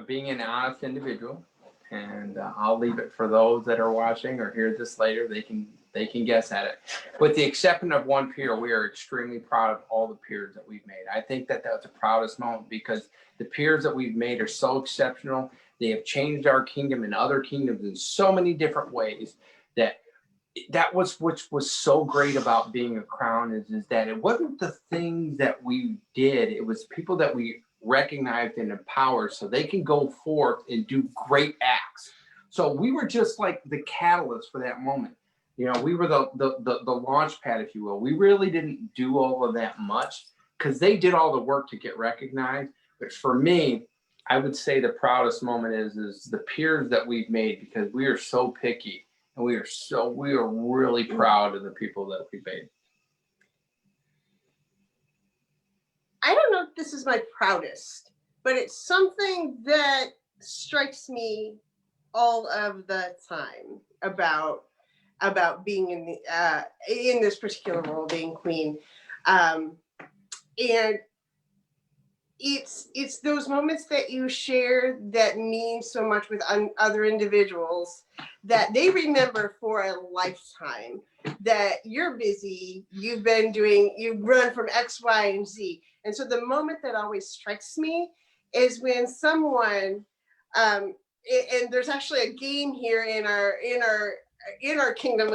Being an honest individual, and I'll leave it for those that are watching or hear this later. They can guess at it. With the exception of one peer, we are extremely proud of all the peers that we've made. I think that that's the proudest moment, because the peers that we've made are so exceptional. They have changed our kingdom and other kingdoms in so many different ways. That was which was so great about being a crown is that it wasn't the things that we did. It was people that we recognized and empowered so they can go forth and do great acts. So we were just like the catalyst for that moment. You know, we were the launch pad, if you will. We really didn't do all of that much because they did all the work to get recognized. But for me, I would say the proudest moment is the peers that we've made, because we are so picky And we are really proud of the people that we made. I don't know if this is my proudest, but it's something that strikes me all of the time about being in this particular role, being queen, and it's those moments that you share that mean so much with other individuals that they remember for a lifetime. That you're busy, you've run from X, Y, and Z, and so the moment that always strikes me is when someone, and there's actually a game here in our kingdom.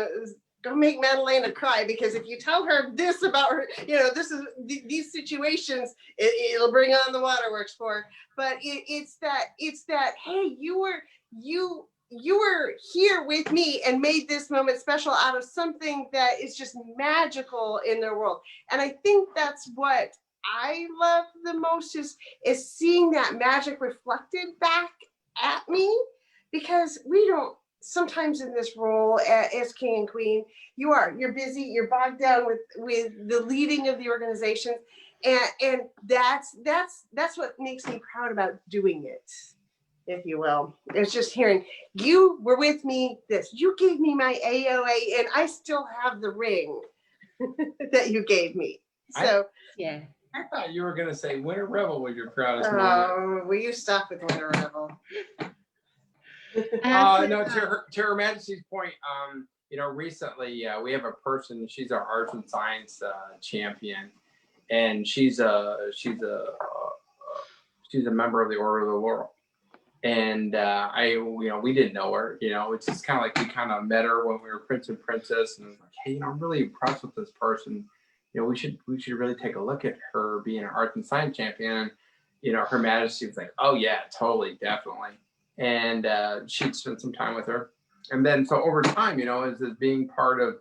Don't make Madeleina cry, because if you tell her this about her, this is these situations, it'll bring on the waterworks for her. But it's that hey, you were here with me and made this moment special out of something that is just magical in their world. And I think that's what I love the most is seeing that magic reflected back at me, because we don't sometimes in this role as king and queen, you're busy, you're bogged down with the leading of the organization, and that's what makes me proud about doing it, if you will. It's just hearing you were with me, you gave me my AOA, and I still have the ring that you gave me. So yeah. I thought you were going to say Winter Rebel was your proudest moment. Will you stop with Winter Rebel? No, to Her Majesty's point, recently we have a person, she's our arts and science champion, and she's a member of the Order of the Laurel. And we didn't know her, it's just kind of like we kind of met her when we were Prince and Princess, and like, hey, I'm really impressed with this person. We should really take a look at her being an arts and science champion. Her Majesty was like, oh yeah, totally, definitely. And she'd spent some time with her. And then so over time, as being part of,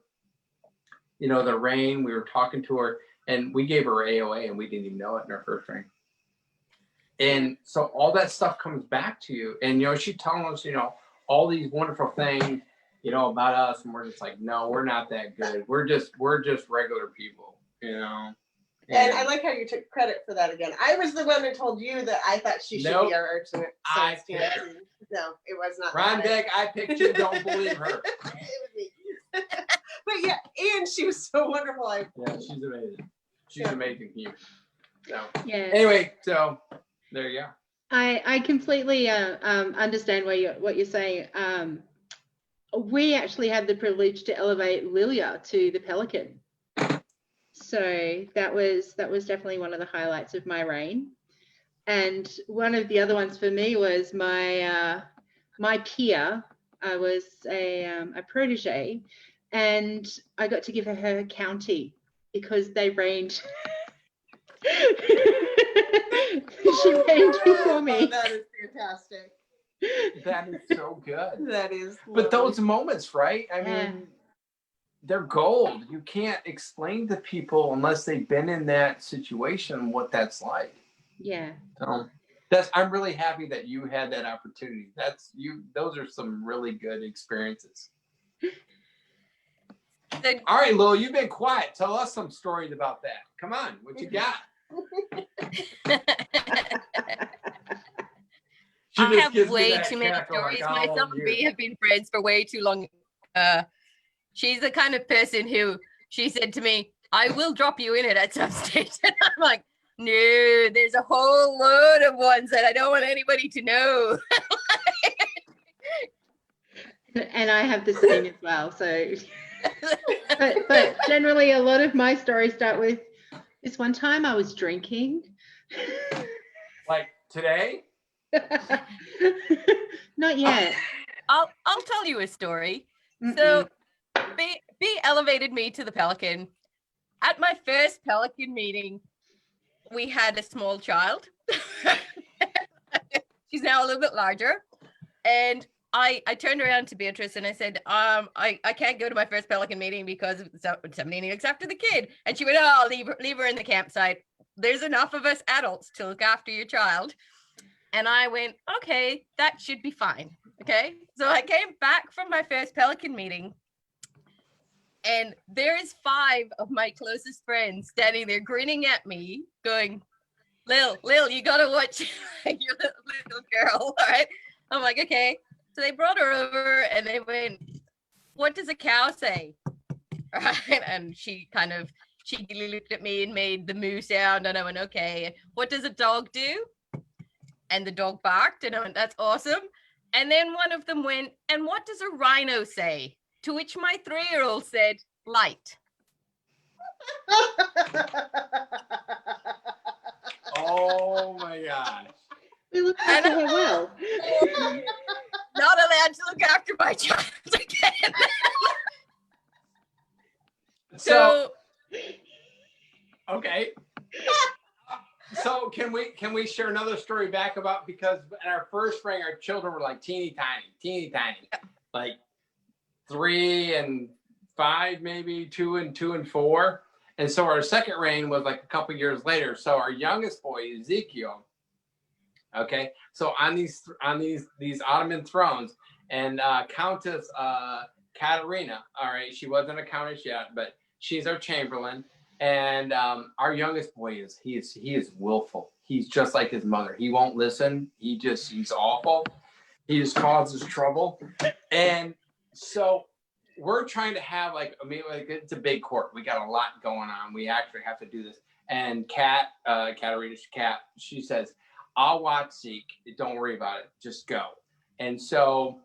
the reign, we were talking to her, and we gave her AOA, and we didn't even know it in her first reign. And so all that stuff comes back to you. And, she's telling us, all these wonderful things, about us. And we're just like, no, we're not that good. We're just regular people, And I like how you took credit for that again. I was the one who told you that I thought she should be our arts and science champion. No, it was not. Ron Beck, I picked you. Don't believe her. It was me. But yeah, and she was so wonderful. Yeah, she's amazing. She's amazing human. So yeah. Anyway, so there you go. I completely understand what you're saying. We actually had the privilege to elevate Lilya to the Pelican. So that was definitely one of the highlights of my reign. And one of the other ones for me was my peer. I was a protege, and I got to give her county because they reigned. She reigned before me. Oh, that is fantastic. That is so good. That is. But those moments, right? I mean, they're gold. You can't explain to people unless they've been in that situation what that's like. Yeah. So I'm really happy that you had that opportunity. Those are some really good experiences. All right, Lil, you've been quiet. Tell us some stories about that. Come on, what you got? I have way too many stories. Myself and we have been friends for way too long. She's the kind of person who, she said to me, I will drop you in it at some stage. And I'm like, no, there's a whole load of ones that I don't want anybody to know. And I have the same as well. So, but generally a lot of my stories start with, this one time I was drinking. Like today? Not yet. I'll tell you a story. So B elevated me to the Pelican. At my first Pelican meeting, we had a small child. She's now a little bit larger. And I turned around to Beatrix and I said, I can't go to my first Pelican meeting because somebody looks after the kid. And she went, oh, leave her in the campsite. There's enough of us adults to look after your child. And I went, okay, that should be fine. Okay. So I came back from my first Pelican meeting, and there is 5 of my closest friends standing there grinning at me, going, Lil, you gotta watch your little girl. All right. I'm like, okay. So they brought her over and they went, what does a cow say? Right. And she kind of cheekily looked at me and made the moo sound. And I went, okay. What does a dog do? And the dog barked. And I went, that's awesome. And then one of them went, and what does a rhino say? To which my 3-year-old said, light. Oh my gosh. We look after her well. Not allowed to look after my child again. So okay. So can we share another story back about, because in our first reign our children were like teeny tiny, like 3 and 5, maybe 2 and 4. And so our second reign was like a couple years later. So our youngest boy, Ezekiel, okay, so on these Ottoman thrones, and Countess Katerina, all right, she wasn't a countess yet, but she's our chamberlain. And our youngest boy he is willful. He's just like his mother. He won't listen. He's awful. He just causes trouble. And so we're trying to have like it's a big court. We got a lot going on. We actually have to do this. And Katerina's cat, she says, I'll watch Zeke. Don't worry about it. Just go. And so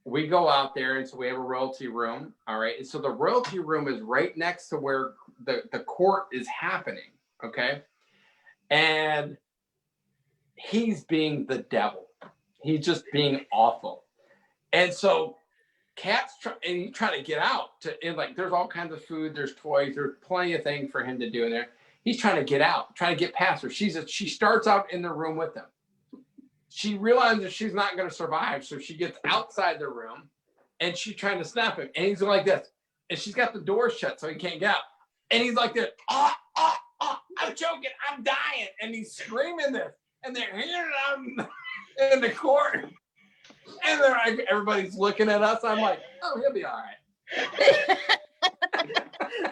we go out there, and so we have a royalty room. All right. And so the royalty room is right next to where the court is happening. Okay. And he's being the devil. He's just being awful. And so Cat's he's trying to get out like there's all kinds of food, there's toys, there's plenty of things for him to do in there. He's trying to get out, trying to get past her. She starts out in the room with him. She realizes she's not going to survive, so she gets outside the room, and she's trying to snap him, and he's like this, and she's got the door shut so he can't get out, and he's like this, I'm choking, I'm dying, and he's screaming this, and they're hearing him in the court. And then everybody's looking at us. I'm like, oh, he'll be all right.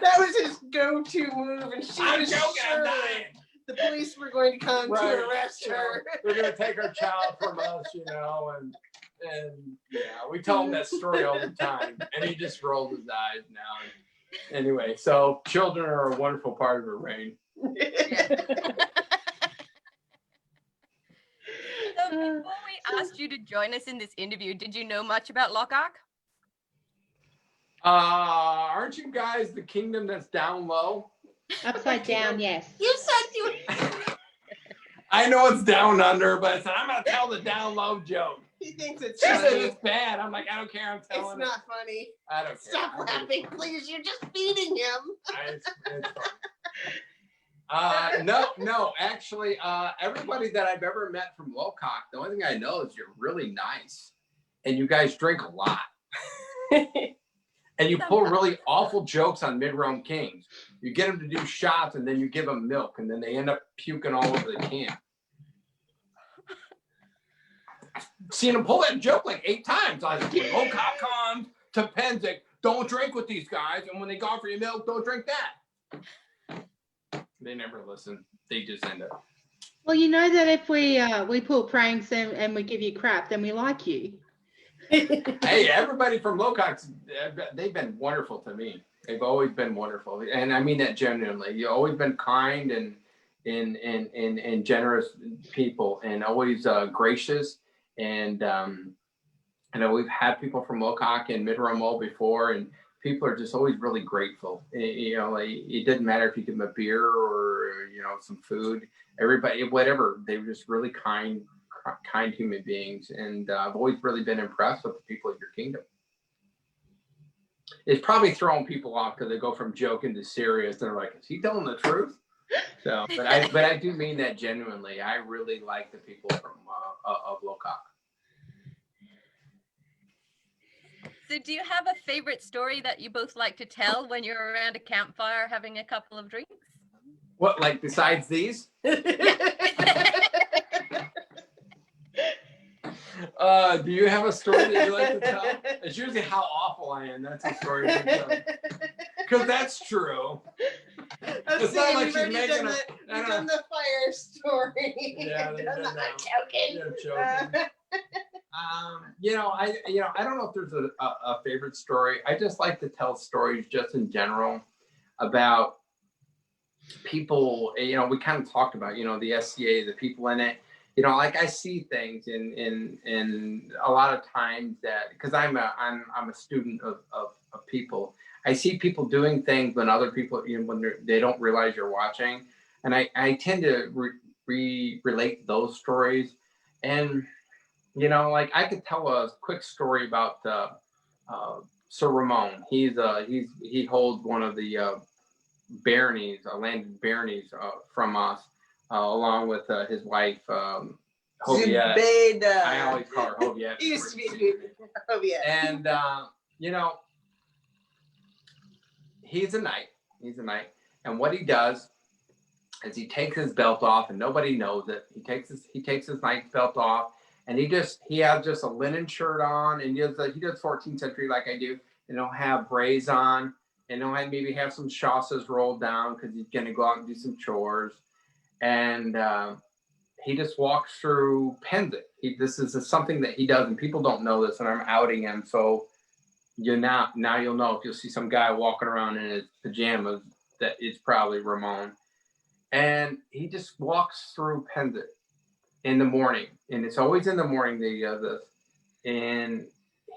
That was his go-to move, and I'm joking, I'm dying. The police were going to come to arrest her. They're going to take our child from us, and yeah, we tell him that story all the time, and he just rolls his eyes now. Anyway, so children are a wonderful part of her reign. So before we asked you to join us in this interview, did you know much about Lochac? Aren't you guys the kingdom that's down low? Upside down, yes. You said you. I know it's down under, but I'm going to tell the down low joke. He thinks it's She said funny. it's bad. I'm like, I don't care. I'm telling It's not funny. I don't care. Stop laughing, please. You're just feeding him. It's fun. No, actually, everybody that I've ever met from Lochac, the only thing I know is you're really nice, and you guys drink a lot, and you pull really awful jokes on mid-Rome kings. You get them to do shots, and then you give them milk, and then they end up puking all over the camp. I've seen them pull that joke like 8 times. I was like, when Lochac comes to Penzic, don't drink with these guys, and when they go for your milk, don't drink that. They never listen. They just end up. Well, you know that if we pull pranks and we give you crap, then we like you. Hey, everybody from Lochac, they've been wonderful to me. They've always been wonderful, and I mean that genuinely. You've always been kind and generous people, and always gracious. And I know we've had people from Lochac and Mid-Rome before, and people are just always really grateful. Like, it didn't matter if you give them a beer or some food. Everybody, whatever, they were just really kind human beings, and I've always really been impressed with the people of your kingdom. It's probably throwing people off because they go from joking to serious. They're like, "Is he telling the truth?" So, but I do mean that genuinely. I really like the people from of Lochac. So do you have a favorite story that you both like to tell when you're around a campfire having a couple of drinks? What, like besides these? Do you have a story that you like to tell? It's usually how awful I am. That's a story to tell. Because that's true. It's not like she's making We've done the fire story. Yeah, they've done that. I'm joking. I don't know if there's a favorite story. I just like to tell stories just in general about people. We kind of talked about, the SCA, the people in it. Like I see things in a lot of times that, because I'm a student of people. I see people doing things when other people, when they don't realize you're watching, and I tend to relate those stories. And like I could tell a quick story about Sir Ramon. He holds one of the baronies, landed baronies from us, along with his wife, Hoviette. Zubaydah. I always call her Hoviette. It used to be Hoviette. And he's a knight. And what he does is he takes his belt off, and nobody knows it. He takes his knight's belt off, and he has just a linen shirt on, and he does 14th century like I do, and he'll have braids on, and he'll maybe have some chausses rolled down because he's gonna go out and do some chores, and he just walks through Penzik. This is something that he does, and people don't know this, and I'm outing him, so now you'll know. If you'll see some guy walking around in his pajamas, that it's probably Ramon. And he just walks through Penzik in the morning, and it's always in the morning that he does this. And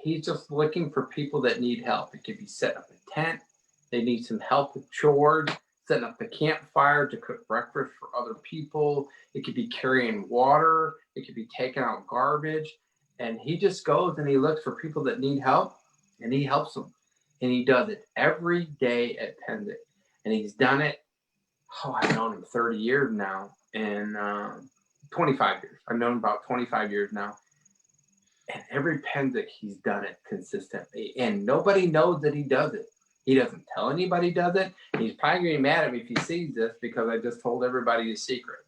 he's just looking for people that need help. It could be setting up a tent. They need some help with chores, setting up the campfire to cook breakfast for other people. It could be carrying water. It could be taking out garbage. And he just goes and he looks for people that need help, and he helps them. And he does it every day at Penzik. And he's done it, I've known him 30 years now, and 25 years. I've known him about 25 years now. And every Penzik, he's done it consistently. And nobody knows that he does it. He doesn't tell anybody he does it. He's probably going to be mad at me if he sees this, because I just told everybody his secret.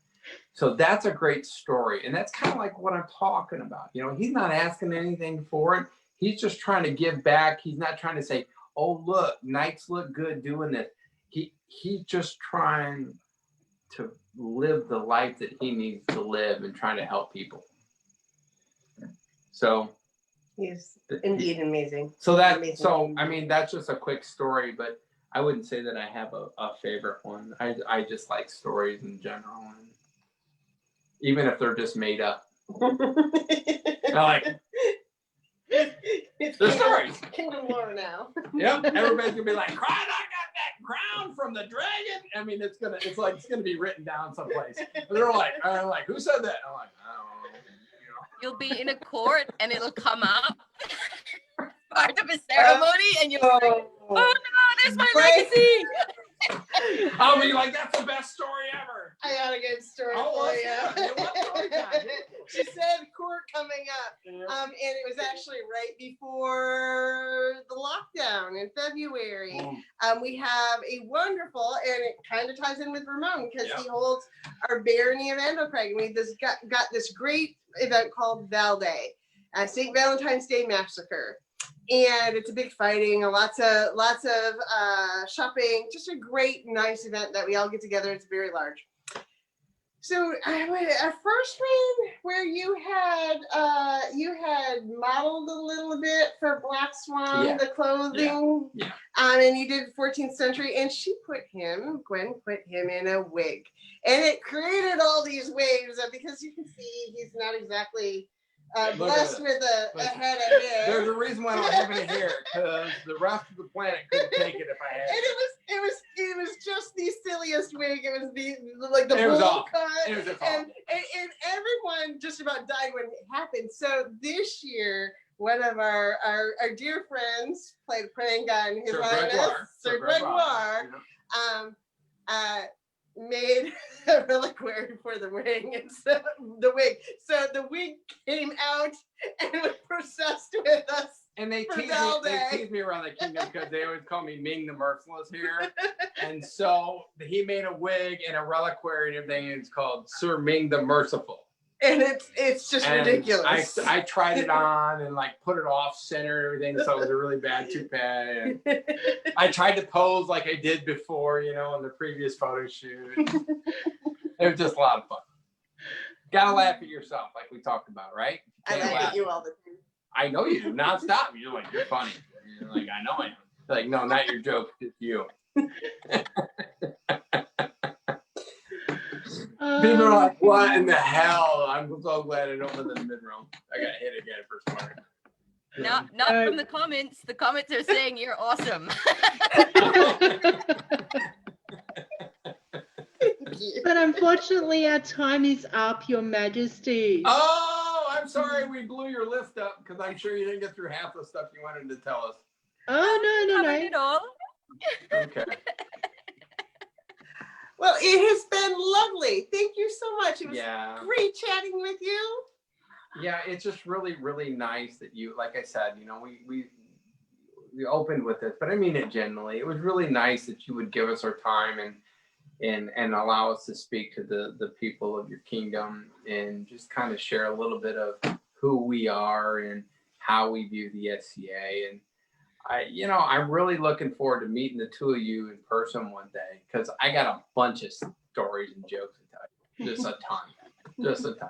So that's a great story. And that's kind of like what I'm talking about. He's not asking anything for it. He's just trying to give back. He's not trying to say, oh, look, knights look good doing this. He's just trying to live the life that he needs to live and trying to help people. So he's indeed amazing. So that's just a quick story, but I wouldn't say that I have a favorite one. I just like stories in general, and even if they're just made up. I like the stories. Kingdom lore now. Yep, everybody's gonna be like, "I got that crown from the dragon." I mean, it's gonna be written down someplace. They're like, "Who said that?" I'm like, I don't know. You'll be in a court, and it'll come up part of a ceremony, and you're like, "Oh no, there's my legacy." I'll be like, "That's the best story ever." I got a good story for you. What story got? She said court coming up, and it was actually right before the lockdown in February. We have a wonderful, and it kind of ties in with Ramon, because he holds our barony of Andocraig, and we just got this great event called Val Day, St. Valentine's Day Massacre. And it's a big fighting, lots of shopping, just a great, nice event that we all get together. It's very large. So our first one where you had modeled a little bit for Black Swan, the clothing, and you did 14th century, and Gwen put him in a wig, and it created all these waves because you can see he's not exactly blessed with a head of hair. There's a reason why I don't have any hair, because the rest of the planet couldn't take it if I had. And it was just the silliest wig. It was the bowl cut, and everyone just about died when it happened. So this year, one of our dear friends played praying gun. His Highness Sir Gregoire made a reliquary for the wig, and so the wig came out and was processed with us. And they tease me around the kingdom because they always call me Ming the Merciless here. And so he made a wig and a reliquary and everything, and it's called Sir Ming the Merciful. And it's just And ridiculous. I tried it on and like put it off center and everything, so it was a really bad toupee. And I tried to pose like I did before, you know, in the previous photo shoot. It was just a lot of fun. Gotta laugh at yourself, like we talked about, right? I laugh at you all the time. I know you do, nonstop. You're like, you're funny. You're like, I know I am. Like, no, not your joke, it's you. People are like, what in the hell? I'm so glad I don't live in the mid-room. I got hit again for smart. Not from the comments. The comments are saying you're awesome. But unfortunately, our time is up, Your Majesty. Oh, I'm sorry we blew your list up because I'm sure you didn't get through half the stuff you wanted to tell us. Oh, no. Covered it all. Okay. Well, it has been lovely. Thank you so much. It was great chatting with you. Yeah, it's just really, really nice that you, like I said, you know, we opened with this, but I mean it genuinely. It was really nice that you would give us our time and allow us to speak to the people of your kingdom and just kind of share a little bit of who we are and how we view the SCA. And I'm really looking forward to meeting the two of you in person one day because I got a bunch of stories and jokes to tell you. Just a ton.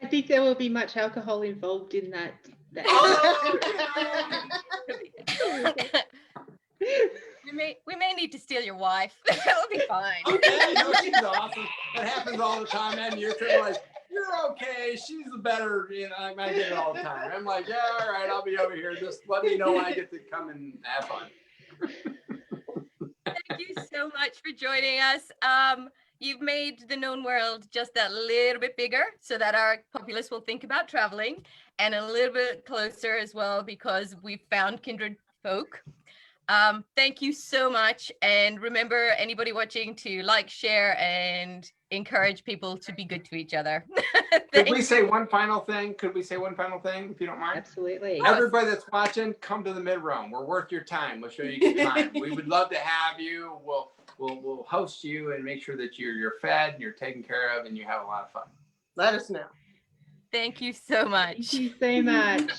I think there will be much alcohol involved in that. We may need to steal your wife. That'll be fine. Okay, no, she's awesome. That happens all the time. And you're like, you're okay. She's the better. You know, I get it all the time. I'm like, yeah, all right, I'll be over here. Just let me know when I get to come and have fun. Thank you so much for joining us. You've made the known world just that little bit bigger so that our populace will think about traveling, and a little bit closer as well because we've found kindred folk. Thank you so much. And remember, anybody watching, to like, share, and encourage people to be good to each other. Could we say one final thing? If you don't mind? Absolutely. Everybody that's watching, come to the mid-room. We're worth your time. We'll show you good time. We would love to have you. We'll host you and make sure that you're fed and you're taken care of and you have a lot of fun. Let us know. Thank you so much. Thank you so much.